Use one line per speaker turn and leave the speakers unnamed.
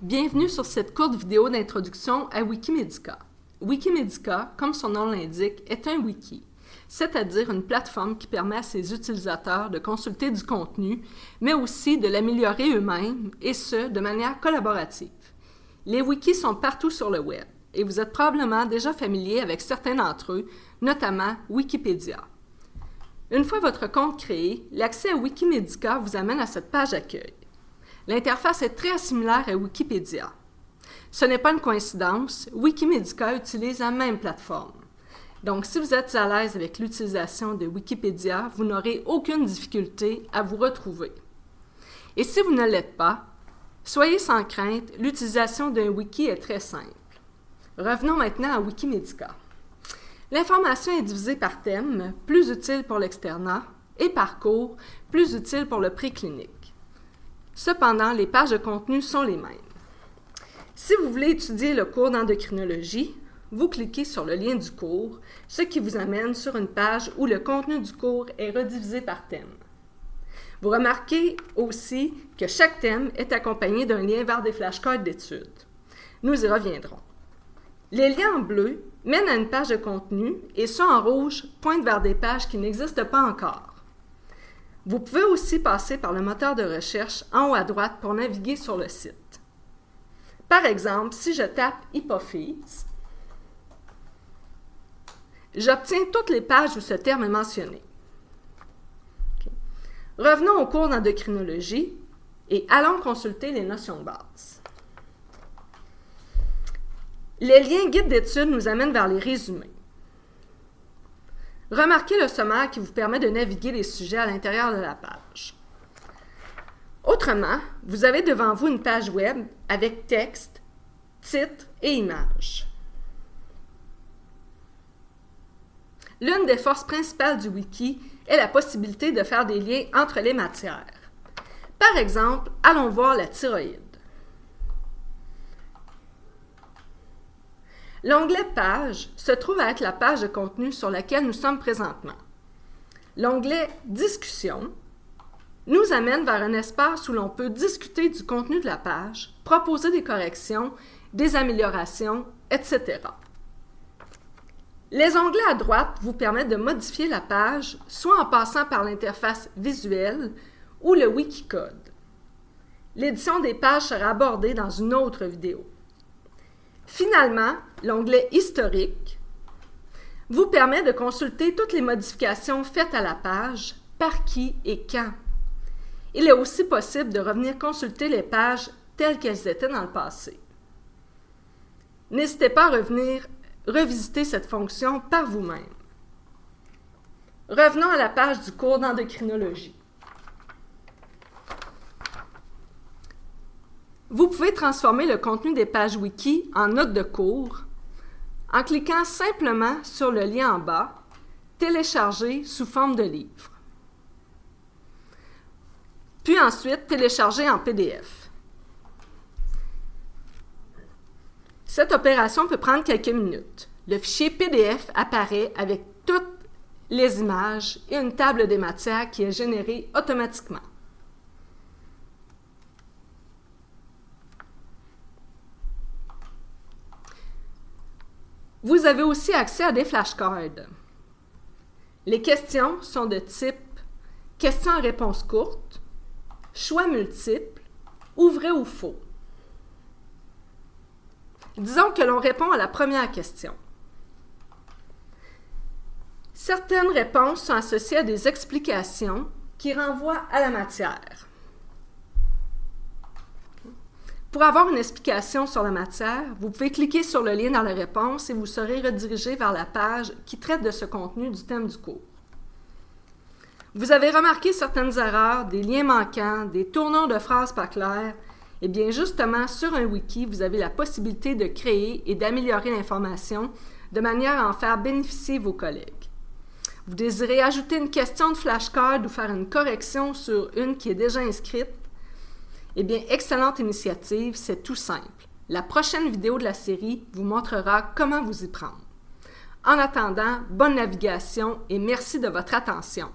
Bienvenue sur cette courte vidéo d'introduction à Wikimedica. Wikimedica, comme son nom l'indique, est un wiki, c'est-à-dire une plateforme qui permet à ses utilisateurs de consulter du contenu, mais aussi de l'améliorer eux-mêmes, et ce, de manière collaborative. Les wikis sont partout sur le web, et vous êtes probablement déjà familier avec certains d'entre eux, notamment Wikipédia. Une fois votre compte créé, l'accès à Wikimedica vous amène à cette page d'accueil. L'interface est très similaire à Wikipédia. Ce n'est pas une coïncidence, Wikimedica utilise la même plateforme. Donc, si vous êtes à l'aise avec l'utilisation de Wikipédia, vous n'aurez aucune difficulté à vous retrouver. Et si vous ne l'êtes pas, soyez sans crainte, l'utilisation d'un wiki est très simple. Revenons maintenant à Wikimedica. L'information est divisée par thème, plus utile pour l'externat, et par cours, plus utile pour le préclinique. Cependant, les pages de contenu sont les mêmes. Si vous voulez étudier le cours d'endocrinologie, vous cliquez sur le lien du cours, ce qui vous amène sur une page où le contenu du cours est redivisé par thème. Vous remarquez aussi que chaque thème est accompagné d'un lien vers des flashcards d'études. Nous y reviendrons. Les liens en bleu mènent à une page de contenu et ceux en rouge pointent vers des pages qui n'existent pas encore. Vous pouvez aussi passer par le moteur de recherche en haut à droite pour naviguer sur le site. Par exemple, si je tape « hypophyse », j'obtiens toutes les pages où ce terme est mentionné. Revenons au cours d'endocrinologie et allons consulter les notions de base. Les liens guides d'études nous amènent vers les résumés. Remarquez le sommaire qui vous permet de naviguer les sujets à l'intérieur de la page. Autrement, vous avez devant vous une page web avec texte, titre et images. L'une des forces principales du wiki est la possibilité de faire des liens entre les matières. Par exemple, allons voir la thyroïde. L'onglet « Page » se trouve à être la page de contenu sur laquelle nous sommes présentement. L'onglet « Discussion » nous amène vers un espace où l'on peut discuter du contenu de la page, proposer des corrections, des améliorations, etc. Les onglets à droite vous permettent de modifier la page, soit en passant par l'interface visuelle ou le Wikicode. L'édition des pages sera abordée dans une autre vidéo. Finalement, l'onglet « Historique » vous permet de consulter toutes les modifications faites à la page, par qui et quand. Il est aussi possible de revenir consulter les pages telles qu'elles étaient dans le passé. N'hésitez pas à revenir revisiter cette fonction par vous-même. Revenons à la page du cours d'endocrinologie. Vous pouvez transformer le contenu des pages wiki en notes de cours en cliquant simplement sur le lien en bas « Télécharger sous forme de livre ». Puis ensuite, télécharger en PDF. Cette opération peut prendre quelques minutes. Le fichier PDF apparaît avec toutes les images et une table des matières qui est générée automatiquement. Vous avez aussi accès à des flashcards. Les questions sont de type questions à réponse courte, choix multiples ou vrai ou faux. Disons que l'on répond à la première question. Certaines réponses sont associées à des explications qui renvoient à la matière. Pour avoir une explication sur la matière, vous pouvez cliquer sur le lien dans la réponse et vous serez redirigé vers la page qui traite de ce contenu du thème du cours. Vous avez remarqué certaines erreurs, des liens manquants, des tournures de phrases pas claires. Eh bien, justement, sur un wiki, vous avez la possibilité de créer et d'améliorer l'information de manière à en faire bénéficier vos collègues. Vous désirez ajouter une question de flashcard ou faire une correction sur une qui est déjà inscrite? Eh bien, excellente initiative, c'est tout simple. La prochaine vidéo de la série vous montrera comment vous y prendre. En attendant, bonne navigation et merci de votre attention.